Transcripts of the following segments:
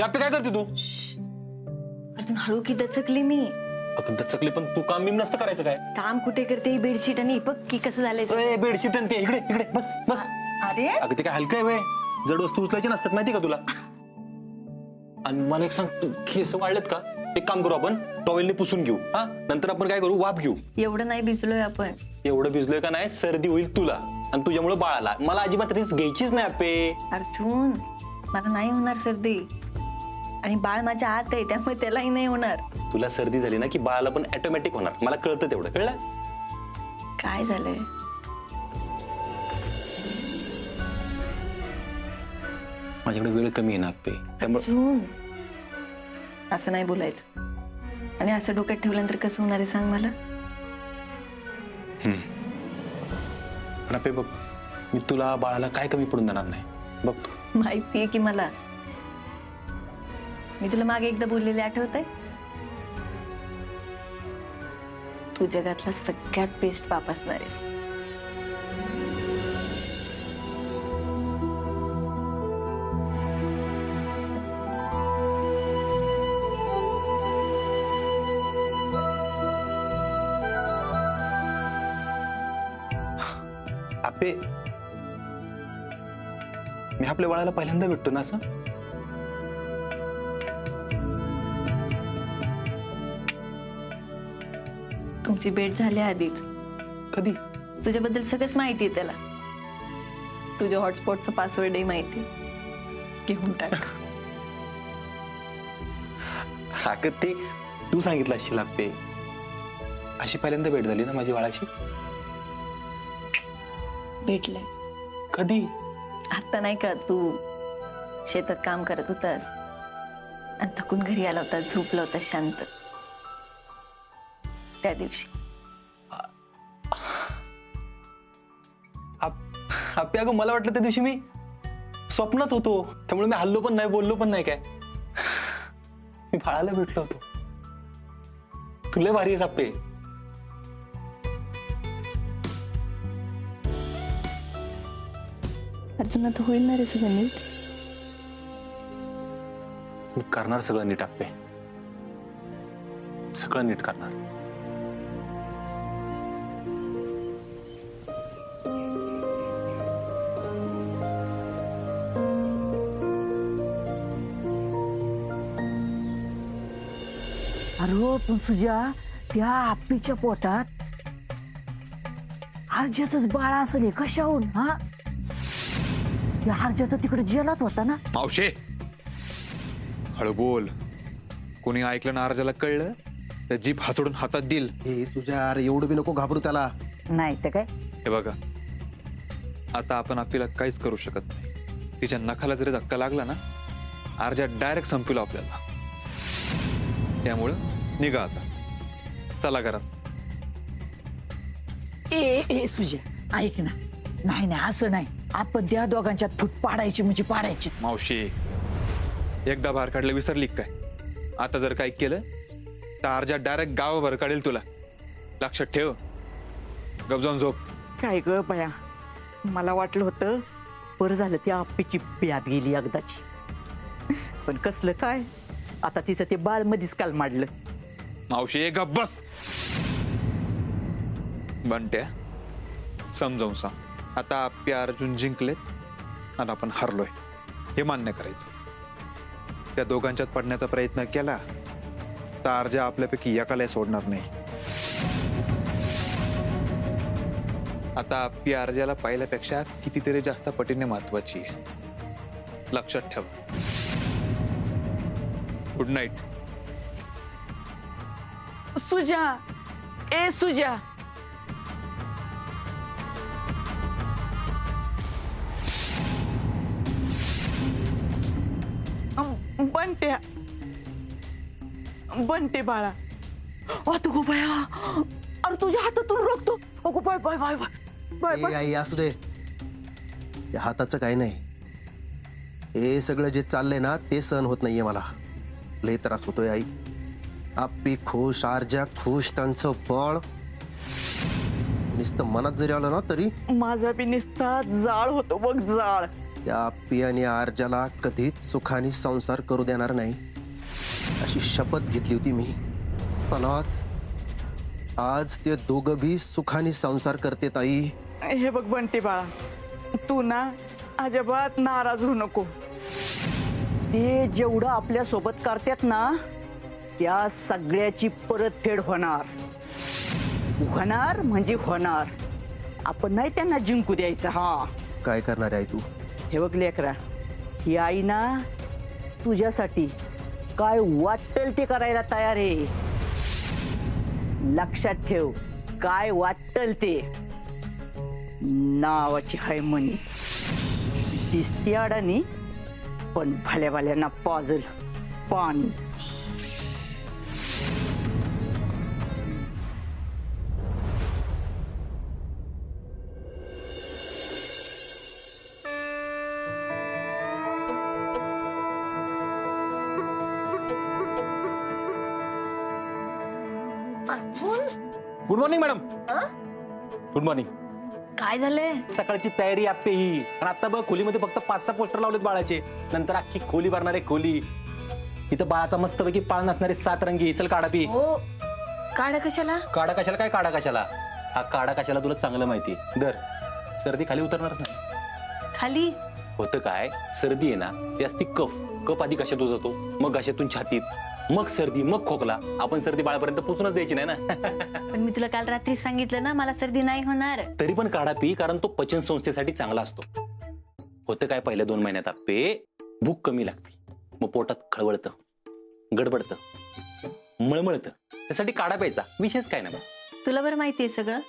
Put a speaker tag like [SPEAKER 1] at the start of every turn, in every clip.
[SPEAKER 1] यापे काय करते तू?
[SPEAKER 2] अजून हळू की दचकली मी.
[SPEAKER 1] अगं दचकली पण तू काम बिम नसतं करायचं काय?
[SPEAKER 2] काम कुठे करते ही बेडशीट आणि बघ की कसं झालंय ते.
[SPEAKER 1] ए बेडशीट आणि ते इकडे इकडे बस बस.
[SPEAKER 2] अरे
[SPEAKER 1] अगं ते काय हलकं आहे वे, जड वस्तू उचलायची नसतात माहिती का तुला? आणि मला एक सांग, तू केस वाढलेत का? एक काम करू आपण, टॉवेलने पुसून घेऊ. हा नंतर आपण काय करू, वाफ घेऊ.
[SPEAKER 2] एवढं नाही भिजलोय आपण.
[SPEAKER 1] एवढं भिजलोय का नाही, सर्दी होईल तुला आणि तुझ्यामुळे बाळाला. मला अजिबात रिस्क घ्यायचीच नाही आपे.
[SPEAKER 2] अर्जुन मला नाही होणार सर्दी आणि बाळ माझ्या आत आहे त्यामुळे त्यालाही नाही होणार.
[SPEAKER 1] तुला सर्दी झाली ना की बाळाला पण ऑटोमॅटिक होणार. मला कळतं तेवढं, कळलं?
[SPEAKER 2] काय झालंय?
[SPEAKER 1] माझ्याकडे वेळ कमी आहे ना आपे, त्यामुळे
[SPEAKER 2] अर्जुन असं नाही बोलायचं. आणि असं डोक्यात ठेवल्यानंतर कसं होणार आहे सांग मला.
[SPEAKER 1] पण आपे बघ, मी तुला बाळाला काय कमी पडून देणार नाही. बघ तू
[SPEAKER 2] माहितीये की मला. मी तुला मागे एकदा बोललेले आठवतंय? तू जगातला सगळ्यात बेस्ट बाप असणार आहेस.
[SPEAKER 1] आपे, मी आपल्या बाळाला पहिल्यांदा भेटतो ना असं.
[SPEAKER 2] तुमची भेट झाल्या आधीच.
[SPEAKER 1] कधी?
[SPEAKER 2] तुझ्याबद्दल सगळंच माहिती आहे त्याला. तुझ्या हॉटस्पॉटचा पासवर्डही माहिती. घेऊन टाक.
[SPEAKER 1] अगं ते तू सांगितलं असशील आपे. अशी पहिल्यांदा भेट झाली ना माझी बाळाशी.
[SPEAKER 2] भेटलायस
[SPEAKER 1] कधी?
[SPEAKER 2] आता नाही का, तू शेतात काम करत होतास आणि थकून घरी आला होता, झोपला होता शांत त्या दिवशी.
[SPEAKER 1] आपे अगं मला वाटलं त्या दिवशी मी स्वप्नात होतो, त्यामुळे मी हल्लो पण नाही, बोललो पण नाही. काय मी बाळाला भेटलो होतो. तुला भारी आहेस आपे.
[SPEAKER 2] अर्जुन आता होईल ना रे सगळं नीट?
[SPEAKER 1] मी करणार सगळं नीट आपे, सगळं नीट करणार.
[SPEAKER 3] अरे पण सुजा, त्या आप्पीच्या पोटात हरज्याच बाळ असेल कशाहून? हा त्या हरज्या तर तिकडे जेलात होता ना.
[SPEAKER 4] मावशे हळू बोल. कोणी ऐकलं ना, अर्जाला कळलं तर जीभ हसडून हातात देईल.
[SPEAKER 5] हे तुझ्या, अरे एवढं बी नको घाबरू त्याला.
[SPEAKER 3] नाही तर काय.
[SPEAKER 4] हे बघा, आता आपण आपल्याला काहीच करू शकत नाही. तिच्या नखाला जरी धक्का लागला ना, अर्जा डायरेक्ट संपविल आपल्याला. त्यामुळं निघा आता, चला घरात.
[SPEAKER 3] ए सुजा, ऐक ना. नाही नाही असं नाही, आपण त्या दोघांच्यात फूट पाडायची म्हणजे पाडायची.
[SPEAKER 4] मावशी एकदा बाहेर काढलं विसरली काय? आता जर काही केलं तर अर्जा डायरेक्ट गावाभर काढेल तुला. लक्षात ठेव. गप जाऊन झोप.
[SPEAKER 3] काय ग बया, मला वाटलं होतं बरं झालं त्या आप्पीची प्यात गेली एकदाची. पण कसलं काय, आता तिचं ते बाळ मधीच काल माडलं.
[SPEAKER 4] मावशी गप बस. बंट्या समजावून सांग, आता आप्पी अर्जुन जिंकलेत आणि आपण हरलोय हे मान्य करायचं. त्या दोघांच्यात पडण्याचा प्रयत्न केला तर अर्जा आपल्यापैकी एकाला सोडणार नाही. आता आप्पी अर्जाला पाहिल्यापेक्षा कितीतरी जास्त पटीने महत्वाची आहे. लक्षात ठेव. Good night.
[SPEAKER 3] सुजा, ए सुजा. बंट्या, बंटे बाळा. तू गो बाया, अरे तुझ्या हातातून रक्तो. अगो bye bye bye bye bye.
[SPEAKER 5] आई असू दे, त्या हाताचं काही नाही. हे सगळं जे चाललंय ना ते सहन होत नाहीये मला. लय त्रास होतोय आई. आप्पी खुश, आरजा खुश, त्यांचं बळ नुसतं मनात जरी आलं ना तरी
[SPEAKER 3] माझा बी निस्ता जाळ होतो बघ, जाळ.
[SPEAKER 5] त्या आप्पी आणि आर्जाला कधीच सुखाने संसार करू देणार नाही अशी शपथ घेतली होती मी. पण आज ते दोघं बी सुखाने संसार करते ताई.
[SPEAKER 3] हे बघ बंटी बाळा, तू ना अजिबात नाराज होऊ नको. ते जेवढं आपल्या सोबत करतात ना त्या सगळ्याची परतफेड होणार म्हणजे होणार. आपण नाही त्यांना जिंकू द्यायचं. हा
[SPEAKER 5] काय करणार आहे तू?
[SPEAKER 3] हे बघ लेकरा, ही आई ना तुझ्यासाठी काय वाटेल ते करायला तयार आहे. लक्षात ठेव, काय वाटेल ते. नावाची हाय म्हणी, दिसते अडाणी पण भल्या भल्यांना पाजल पाणी.
[SPEAKER 1] Good morning madam. Good morning.
[SPEAKER 2] काय झालंय?
[SPEAKER 1] सकाळची तयारी आपे ही. आणि आता बघ खोलीमध्ये फक्त 5-6 पोस्टर लावलेत बाळाचे. नंतर अख्खी खोली भरणार आहे खोली. इथं बाळाचा मस्तपैकी पाळ नसणारे 7 रंगी. चल काढा पी.
[SPEAKER 2] हो, काढा कशाला?
[SPEAKER 1] काढा कशाला काय? काढा कशाला? हा काढा कशाला तुला चांगलं माहिती. दर सर्दी खाली उतरणारच नाही.
[SPEAKER 2] खाली
[SPEAKER 1] होतं काय, सर्दी आहे ना ती असती कफ आधी कशातून जातो, मग घशातून छातीत, मग सर्दी, मग खोकला. आपण सर्दी बाळापर्यंत पोचूनच द्यायची नाही ना.
[SPEAKER 2] पण मी तुला काल रात्री सांगितलं ना मला सर्दी नाही होणार.
[SPEAKER 1] तरी पण काढा पी, कारण तो पचन संस्थेसाठी चांगला असतो. होतं काय, पहिल्या 2 महिन्यात आपे भूक कमी लागते, मग पोटात खळवळतं, गडबडतं, मळमळतं. त्यासाठी काढा प्यायचा. विशेष काय नाही.
[SPEAKER 2] तुला बरं माहितीये सगळं.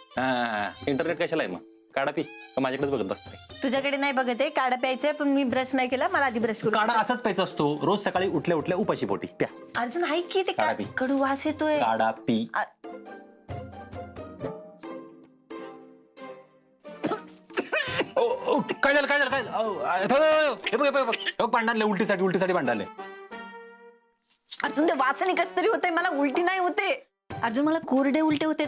[SPEAKER 1] इंटरनेट कशाला आहे मग? काढा पी का माझ्याकडेच बघत बसताय?
[SPEAKER 2] तुझ्याकडे नाही बघत आहे. काढा प्यायचंय पण मी ब्रश नाही केला. मला आधी ब्रश करू.
[SPEAKER 1] काढा असाच प्यायचा असतो रोज सकाळी उठल्या उठल्या उपाशी पोटी प्या.
[SPEAKER 2] अर्जुन ऐक की, ते
[SPEAKER 1] काढा पी.
[SPEAKER 2] कडू वास येतोय.
[SPEAKER 1] काढा पी. काय झालं काय झालं काय झालं? हे बघ भांडणले उलटीसाठी भांडणले.
[SPEAKER 2] अर्जुन ते वासाने कसं तरी होतंय. मला उलटी नाही होते अर्जुन, मला कोरडे उलटे होते.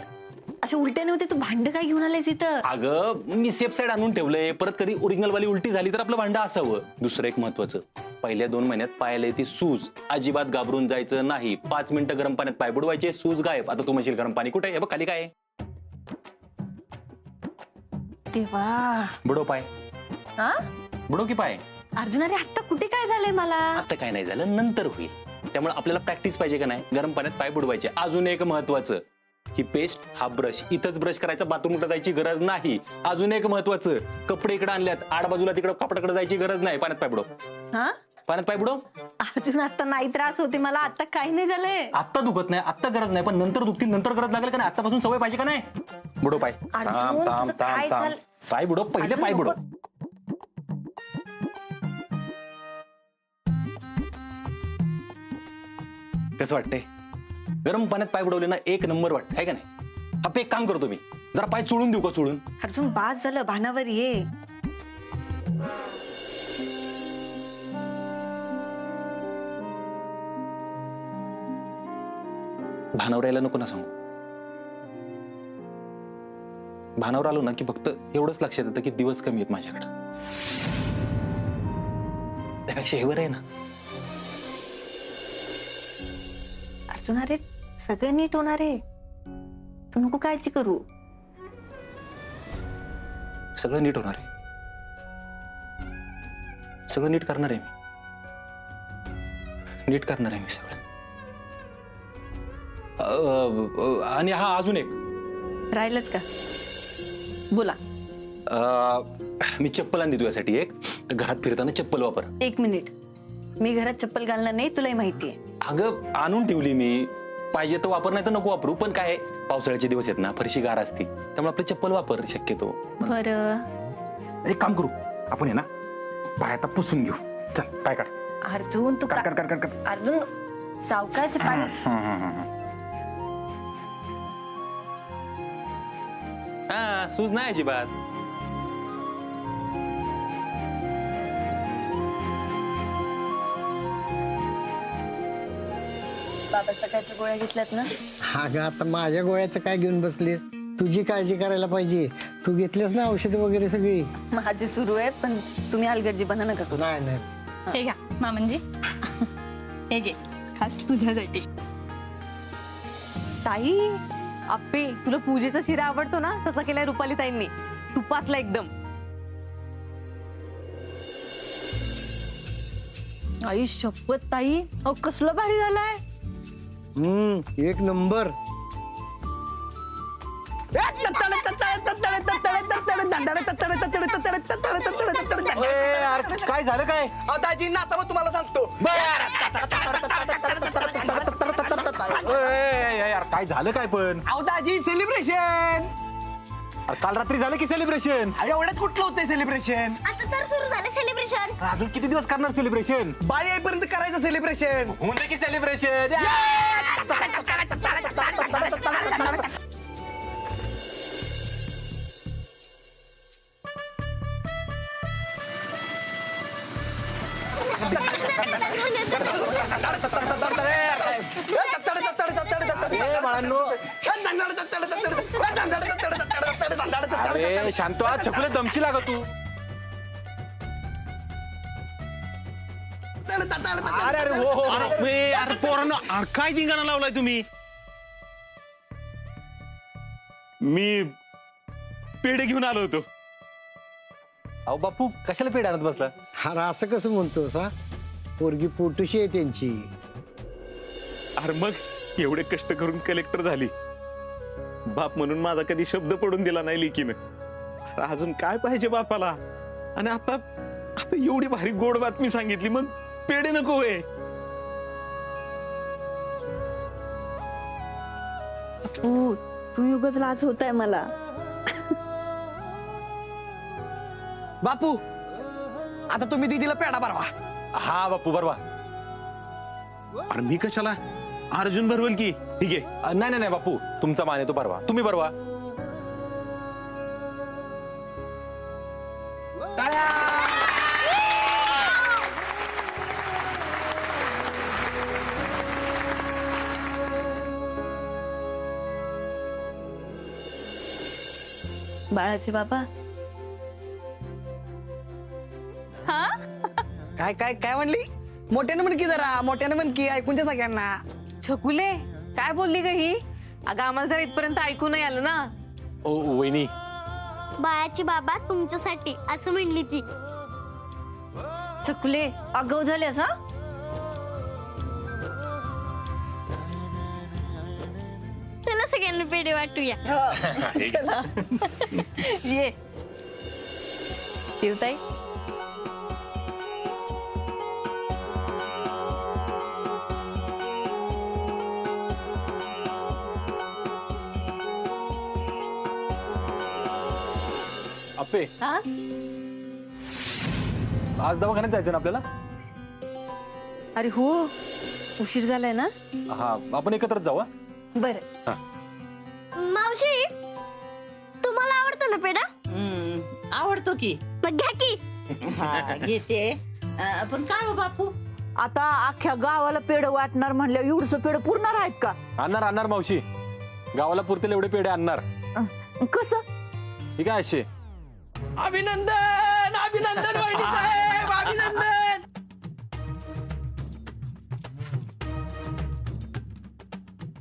[SPEAKER 2] असे उलटे नाही होते. तू भांड काय घेऊन आलेस इथं?
[SPEAKER 1] अगं मी सेफ साईड आणून ठेवलंय. परत कधी ओरिजिनल वाली उलटी झाली तर आपलं भांड असावं. दुसरं एक महत्वाचं, पहिल्या 2 महिन्यात पायाला ती सूज. अजिबात घाबरून जायचं नाही. 5 मिनिटं गरम पाण्यात पाय बुडवायचे, सूज गायब. आता तू म्हणशील गरम पाणी कुठे आहे? बघ खाली काय आहे?
[SPEAKER 2] देवा,
[SPEAKER 1] बुडव पाय.
[SPEAKER 2] हा
[SPEAKER 1] बुडव की पाय.
[SPEAKER 2] अर्जुन, अरे आता कुठे काय झालंय मला?
[SPEAKER 1] आता काय नाही झालं, नंतर होईल. त्यामुळे आपल्याला प्रॅक्टिस पाहिजे का नाही, गरम पाण्यात पाय बुडवायचे. अजून एक महत्वाचं, ही पेस्ट, हा ब्रश इथंच ब्रश करायचा, बाथरूमकडे जायची गरज नाही. अजून एक महत्वाचं, कपडे इकडे आणल्यात, आडबाजूला तिकडे कपड्याकडे जायची गरज नाही. पाण्यात पाय बुडव.
[SPEAKER 2] हा
[SPEAKER 1] पाण्यात पाय बुडव.
[SPEAKER 2] अर्जुन, आता नाही त्रास होते मला. आता काही नाही झालंय.
[SPEAKER 1] आत्ता दुखत नाही, आत्ता गरज नाही, पण नंतर दुखतील, नंतर गरज लागेल का नाही? आतापासून सवय पाहिजे का नाही? बुडव पाय.
[SPEAKER 2] अर्जुन, तुझं काय झालं?
[SPEAKER 1] पाय बुडव, पहिले
[SPEAKER 2] अर्जुन,
[SPEAKER 1] पाय बुडव. कसं वाटतंय? गरम पाण्यात पाय बुडवले ना, एक नंबर वाटत आहे का नाही? आपण एक काम करतो, मी जरा पाय चोळून देऊ का? चोळून.
[SPEAKER 2] अर्जुन, बास झालं, भानावर ये.
[SPEAKER 1] भानावर यायला नको ना सांगू. भानावर आलो ना की फक्त एवढंच लक्षात येतं की दिवस कमी आहेत माझ्याकडे. त्यापेक्षा हे बरं आहे ना.
[SPEAKER 2] अर्जुन, अरे सगळं नीट होणार आहे. तू नको काळजी करू.
[SPEAKER 1] सगळं नीट होणार आहे. सगळं नीट करणार आहे मी. नीट करणार आहे मी सगळं. आणि हा अजून एक
[SPEAKER 2] राहिलंच का? बोला.
[SPEAKER 1] मी चप्पल आणली तुझ्यासाठी एक. घरात फिरताना चप्पल वापर.
[SPEAKER 2] 1 मिनिट, मी घरात चप्पल घालणार नाही, तुलाही माहितीये.
[SPEAKER 1] अगं आणून ठेवली मी. पाहिजे तर वापर, नाही तर नको वापरू. पण काय, पावसाळ्याचे दिवस आहेत ना, फरशी गार असते, त्यामुळे आपलं चप्पल वापर शक्यतो.
[SPEAKER 2] बरं,
[SPEAKER 1] एक काम करू आपण, आहे ना, पाय आता पुसून घेऊ. चल पाय काढ.
[SPEAKER 2] अर्जुन तू
[SPEAKER 1] कर कर कर कर.
[SPEAKER 2] अर्जुन, सावकाश पाय.
[SPEAKER 1] हा, सूज नाही अजिबात.
[SPEAKER 2] बाबा सकाळच्या गोळ्या घेतल्यात ना?
[SPEAKER 6] अगं आता माझ्या गोळ्याचं काय घेऊन बसलीस? तुझी काळजी करायला पाहिजे. तू घेतलीस ना औषधं वगैरे सगळी?
[SPEAKER 2] माझी सुरू आहे, पण तुम्ही हलगर्जीपणा नका करू.
[SPEAKER 6] नाही नाही.
[SPEAKER 7] हे घ्या मामनजी. हे घे खास तुझ्यासाठी.
[SPEAKER 8] ताई आप्पे, तुला पूजेचा शिरा आवडतो ना, तसा केलाय रुपाली ताईंनी, तुपातला एकदम.
[SPEAKER 2] आई शपथ ताई, अहो कसलं भारी झालाय.
[SPEAKER 6] एक नंबर.
[SPEAKER 1] काय झालं काय?
[SPEAKER 5] दाजी नाचा मग तुम्हाला सांगतो.
[SPEAKER 1] यार काय झालं काय पण?
[SPEAKER 3] अहो दाजी सेलिब्रेशन.
[SPEAKER 1] अरे, काल रात्री झालं की सेलिब्रेशन.
[SPEAKER 3] एवढ्यात कुठलं होतंय सेलिब्रेशन?
[SPEAKER 9] आता तर सुरू झालं सेलिब्रेशन.
[SPEAKER 1] अजून किती दिवस करणार सेलिब्रेशन?
[SPEAKER 3] बाळी येईपर्यंत करायचं सेलिब्रेशन.
[SPEAKER 1] होऊन दे की सेलिब्रेशन. अरे शांत व्हा, छकुले दमची लाग तू. अरे अरे हो हो अरे अरे पोरांनो, अरे काय धिंगाणा लावलाय तुम्ही? मी पेढे घेऊन आलो होतो. अहो बापू, कशाला पेढे आणत बसला?
[SPEAKER 6] अरे असं कसं म्हणतोस हा? पोरगी पोटुशी आहे त्यांची.
[SPEAKER 1] अरे मग एवढे कष्ट करून कलेक्टर झाली, बाप म्हणून माझा कधी शब्द पडून दिला नाही लेकीनं. अरे अजून काय पाहिजे बापाला? आणि आता आता एवढी भारी गोड बातमी सांगितली, मग पेढे नको होय?
[SPEAKER 2] तुम्ही उगाच लाज होताय मला.
[SPEAKER 3] बापू, आता तुम्ही दीदीला पेढा भरवा.
[SPEAKER 1] हा बापू बरवा. अरे मी कशाला? अर्जुन भरवेल की. ठीक आहे. नाही नाही नाही बापू, तुमचा मान आहे तो भरवा. तुम्ही भरवा.
[SPEAKER 2] बाळाचे बाबा.
[SPEAKER 3] काय काय काय म्हणली? मोठ्यानं म्हण की, जरा मोठ्यानं म्हण की, ऐकून द्या सगळ्यांना.
[SPEAKER 8] छकुले काय बोलली ग ही? अगं आम्हाला जर इथपर्यंत ऐकू नाही आलं ना.
[SPEAKER 1] ओ वहिनी,
[SPEAKER 9] बाळाची बाबा तुमच्यासाठी असं म्हणली ती.
[SPEAKER 2] चकुले आगाऊ झाल्यास हा.
[SPEAKER 9] चला सगळ्यांना पेढे वाटूया.
[SPEAKER 2] ये शिवताई.
[SPEAKER 1] अप्पे,
[SPEAKER 2] हा
[SPEAKER 1] आज दवाखान्यात जायचं ना आपल्याला?
[SPEAKER 2] अरे हो, उशीर झालाय ना.
[SPEAKER 1] हा, आपण एकत्रच जाऊ. हा?
[SPEAKER 2] बर.
[SPEAKER 9] मावशी, तुम्हाला आवडतो ना पेढा?
[SPEAKER 8] आवडतो की.
[SPEAKER 9] मग घ्या की.
[SPEAKER 10] घेते. पण काय हो बापू,
[SPEAKER 3] आता अख्ख्या गावाला पेढ वाटणार म्हणल्या, एवढस पेढ पुरणार आहेत का?
[SPEAKER 1] आणणार आणणार मावशी, गावाला पुरतील एवढे पेढे आणणार.
[SPEAKER 3] कसं?
[SPEAKER 1] ठीक आहे असे.
[SPEAKER 8] अभिनंदन अभिनंदन वहिनी साहेब, अभिनंदन.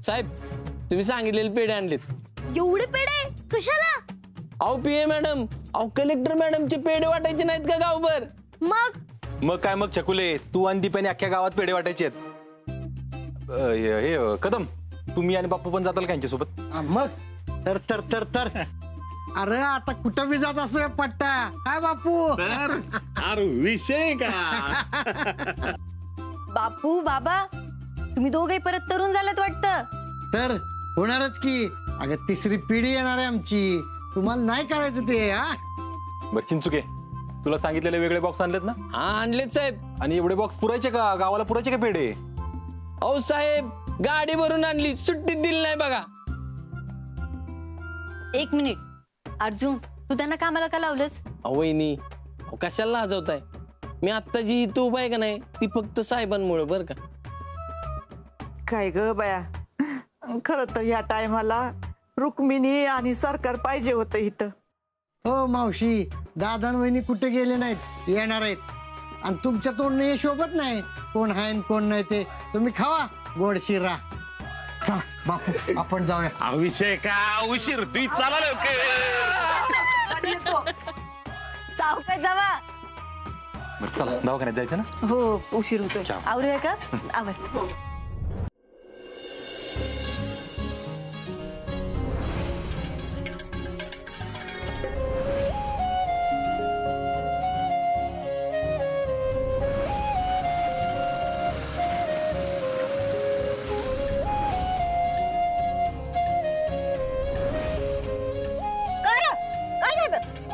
[SPEAKER 11] साहेब, तुम्ही सांगितलेले पेढे आणलेत.
[SPEAKER 9] एवढे पेढे कशाला?
[SPEAKER 11] अहो पीए मॅडम, अहो कलेक्टर मॅडमचे पेढे वाटायचे नाहीत का गावभर?
[SPEAKER 1] मग काय मग छकुले, तू आणि दीपाने अख्ख्या गावात पेढे वाटायचे आहेत. हे कदम, तुम्ही आणि बापू पण जाताल का यांच्यासोबत?
[SPEAKER 6] मग तर तर तर तर अरे आता कुठं बी जात असतो पट्टा. काय बापू?
[SPEAKER 1] अरे विषय का?
[SPEAKER 2] बापू बाबा, तुम्ही दोघे परत तरुण झालात वाटतं.
[SPEAKER 6] तर होणारच की. अगं तिसरी पिढी येणार आहे आमची. तुम्हाला नाही करायचं ते. हा
[SPEAKER 1] बघ चिंचुके, तुला सांगितलेले वेगळे बॉक्स आणलेत ना?
[SPEAKER 11] हा आणलेत साहेब.
[SPEAKER 1] आणि एवढे बॉक्स पुरायचे का? गावाला पुरायचे का पेढे?
[SPEAKER 11] अहो साहेब, गाडी भरून आणली, सुट्टीत दिली नाही बघा.
[SPEAKER 2] एक मिनिट अर्जुन, तू त्यांना कामाला का लावलंस?
[SPEAKER 11] अहो वहिनी, अहो कशाला लाजवताय? मी आत्ता जी इथं उभा आहे का नाही, ती फक्त साहेबांमुळे बर का.
[SPEAKER 3] काय ग बाया, खर तर या टायमाला रुक्मिणी आणि सरकार पाहिजे होतं इथं.
[SPEAKER 6] हो मावशी, दादा आणि वहिनी कुठे गेले नाहीत, येणार आहेत. आणि तुमच्या तोंडने हे शोभत नाही, कोण आहे आणि कोण नाही ते. तुम्ही खावा गोड शिरा. चला, बापू आपण जाऊया.
[SPEAKER 1] विषय का उशीर तू चला
[SPEAKER 2] सावकाश जावा.
[SPEAKER 1] चला दवाखान्यात जायचं ना.
[SPEAKER 2] हो उशीर होतोय. आवरूया का? आवर.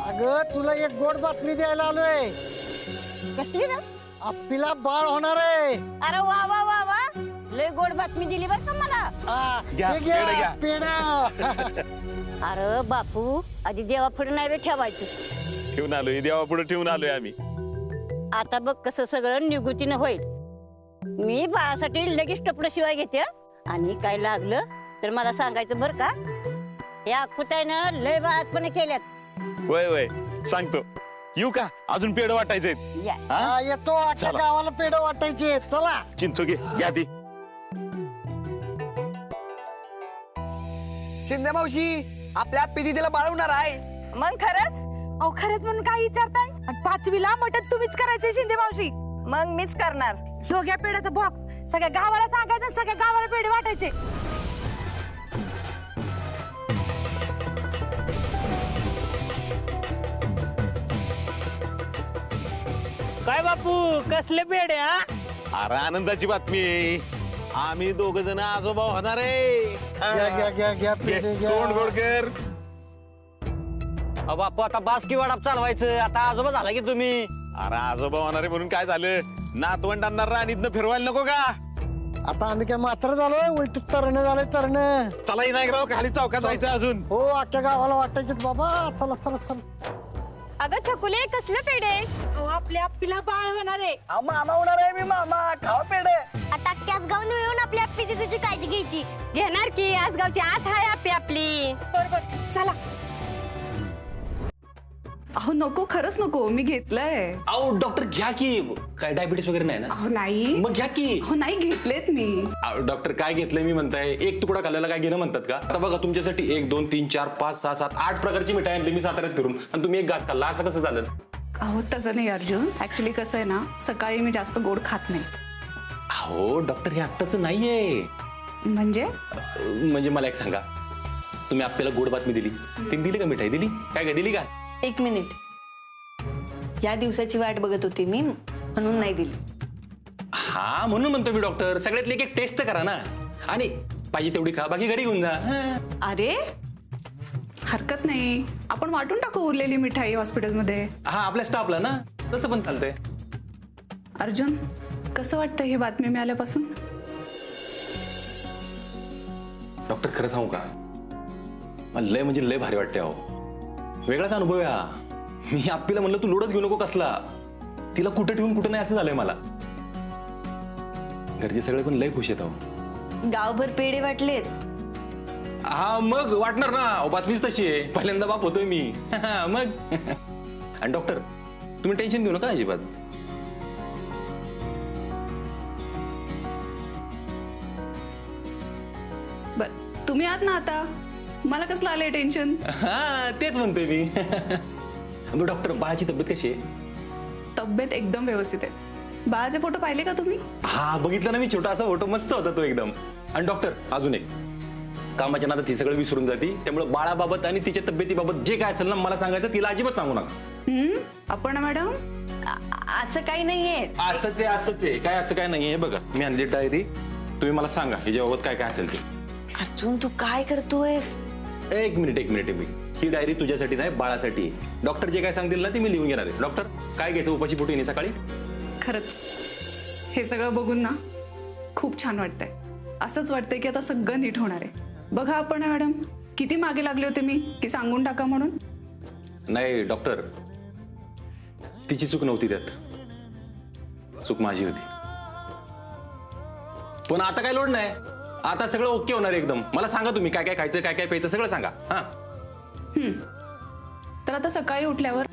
[SPEAKER 6] अगं तुला एक गोड बातमी द्यायला आलोय.
[SPEAKER 10] कसली ना?
[SPEAKER 6] आप्पीला बाळ होणार आहे.
[SPEAKER 10] अरे वा वा वा वा, लय गोड बातमी दिली बरं का मला.
[SPEAKER 6] हे घ्या, पेढा.
[SPEAKER 10] अरे बापू, आधी देवा पुढे नाही ठेवायचं.
[SPEAKER 1] ठेवून आलोय देवा पुढे ठेवून आलोय आम्ही.
[SPEAKER 10] आता बघ कसं सगळं निगुतीनं होईल. मी बाळासाठी लगेच टपडं शिवाय घेते, आणि काय लागलं तर मला सांगायचं बरं का. या कुतायनं लय बाळातपणे केल्यात.
[SPEAKER 1] वय वय सांगतो. येऊ का? अजून पेढ वाटायचे.
[SPEAKER 6] येतो. अख्ख्या गावाला पेढ वाटायचे. चला
[SPEAKER 1] चिंचो घ्या ती.
[SPEAKER 3] शिंदे मावशी, आपल्या पिदीला बाळवणार आहे.
[SPEAKER 8] मग खरंच? अहो खरंच म्हणून काय विचारताय? आणि 5वीला मटण तुम्हीच करायचे शिंदे मावशी.
[SPEAKER 2] मग मीच करणार.
[SPEAKER 8] योग्या पेढ्याचा बॉक्स सगळ्या गावाला सांगायचं, सगळ्या गावाला पेढे वाटायचे.
[SPEAKER 11] काय बापू कसले पेढे?
[SPEAKER 1] अरे आनंदाची बातमी. आम्ही दोघ जण आजोबा होणार आहे.
[SPEAKER 6] घ्या पेढे घ्या.
[SPEAKER 1] तोंड गोड कर.
[SPEAKER 11] बापू आता बासकी वाडाप चालवायचं. आता आजोबा झाला की तुम्ही.
[SPEAKER 1] अरे आजोबा होणार आहे म्हणून काय झालं? नातवंडांना राणीतनं फिरवायला नको का?
[SPEAKER 6] आता आम्ही काय मात्र झालोय, उलट तरण झालंय तरण.
[SPEAKER 1] चला विनायकराव, खाली चौकात जायचं अजून.
[SPEAKER 6] हो अख्ख्या गावाला वाटायचे बाबा. चला चला चला.
[SPEAKER 8] अगं छकुले कसले पेढे? आपल्या आप्पीला बाळ होणार आहे.
[SPEAKER 3] मामा होणार आहे मी. मामा खावा पेढे.
[SPEAKER 9] आता अख्ख्याच गाव मिळून आपल्या आप्पी तिची काळजी घ्यायची.
[SPEAKER 8] घेणार की आज गावची आस आहे आप्पी आपली. बरोबर चला.
[SPEAKER 7] अहो नको, खरंच नको, मी घेतलंय.
[SPEAKER 1] अहो डॉक्टर घ्या की. काय डायबिटीस वगैरे नाही ना?
[SPEAKER 7] अहो नाही.
[SPEAKER 1] मग घ्या की.
[SPEAKER 7] अहो नाही घेतलेत मी.
[SPEAKER 1] डॉक्टर काय घेतलंय मी म्हणताय? एक तुकडा खाल्ल्याला काय गेलं म्हणतात का? आता बघा तुमच्यासाठी 1 2 3 4 5 6 7 8 प्रकारची मिठाई आणली मी साताऱ्यात फिरून, आणि तुम्ही एक घास खाल्ला. असं कसं झालं?
[SPEAKER 7] अहो तसं नाही अर्जुन, ऍक्च्युली कसं आहे ना, सकाळी मी जास्त गोड खात नाही.
[SPEAKER 1] अहो डॉक्टर हे आत्ताच नाहीये.
[SPEAKER 7] म्हणजे
[SPEAKER 1] मला एक सांगा, तुम्ही आपल्याला गोड बातमी दिली, ती दिली का मिठाई? दिली काय? काय दिली का?
[SPEAKER 2] 1 मिनिट. या दिवसाची वाट बघत होती मी, म्हणून नाही दिली.
[SPEAKER 1] हा म्हणून म्हणतो मी डॉक्टर, सगळ्यातली एक टेस्ट तर करा ना, आणि पाहिजे तेवढी खा, बाकी घरी घेऊन जा.
[SPEAKER 2] अरे
[SPEAKER 7] हरकत नाही, आपण वाटून टाकू उरलेली मिठाई हॉस्पिटलमध्ये.
[SPEAKER 1] हा आपल्या स्टाफला ना, तसं पण चालतंय.
[SPEAKER 7] अर्जुन कसं वाटतं ही बातमी मिळाल्यापासून?
[SPEAKER 1] डॉक्टर खरं सांगू का, मला लय म्हणजे लय भारी वाटते. अहो वेगळाच अनुभव आहे हा. मी आप्पीला म्हणलं तू लोडच घेऊ नको कसला, तिला कुठं ठेवून कुठं नाही असं झालंय मला. घरचे सगळे पण लय खुश आहेत. अहो
[SPEAKER 2] गावभर पेढे वाटलेत.
[SPEAKER 1] हा मग वाटणार ना, बातमीच तशी आहे. पहिल्यांदा बाप होतोय मी. मग आणि डॉक्टर तुम्ही टेन्शन घेऊ नका अजिबात.
[SPEAKER 7] बर तुम्ही आहात ना आता, मला कसलं आलंय टेन्शन?
[SPEAKER 1] हा तेच म्हणतोय मी. डॉक्टर बाळाची तब्येत कशी आहे?
[SPEAKER 7] तब्येत एकदम व्यवस्थित आहे. बाळाचे फोटो पाहिले का तुम्ही?
[SPEAKER 1] हा बघितलं ना मी, छोटा असा फोटो मस्त होता तो एकदम. आणि डॉक्टर अजून एक, कामाच्या नादात ती सगळं विसरून जाते, त्यामुळे बाळाबाबत आणि तिच्या तब्येतीबाबत जे काय असेल ना मला सांगायचं, तिला अजिबात सांगू नका.
[SPEAKER 7] आपण मॅडम
[SPEAKER 2] असं काही नाहीये.
[SPEAKER 1] असंच आहे काय असं काय नाहीये. बघा मी आणली डायरी, तुम्ही मला सांगा ह्याच्याबाबत काय काय असेल ते.
[SPEAKER 2] अर्जुन तू काय करतोयस?
[SPEAKER 1] एक मिनिट ही डायरी तुझ्यासाठी नाही, बाळासाठी. डॉक्टर जे काय सांगतील ना ते मी लिहून घेणार आहे. डॉक्टर काय घ्यायचं उपाशी पोटी येणे सकाळी?
[SPEAKER 7] खरंच हे सगळं बघून ना खूप छान वाटतंय. असंच वाटतंय की आता सगळं नीट होणार आहे. बघा आपण मॅडम किती मागे लागले होते मी की सांगून टाका म्हणून.
[SPEAKER 1] नाही डॉक्टर, तिची चूक नव्हती, त्यात चूक माझी होती. पण आता काय लोड नाही, आता सगळं ओके होणार एकदम. मला सांगा तुम्ही काय काय खायचं, काय काय प्यायचं, सगळं सांगा. हा
[SPEAKER 7] तर आता सकाळी उठल्यावर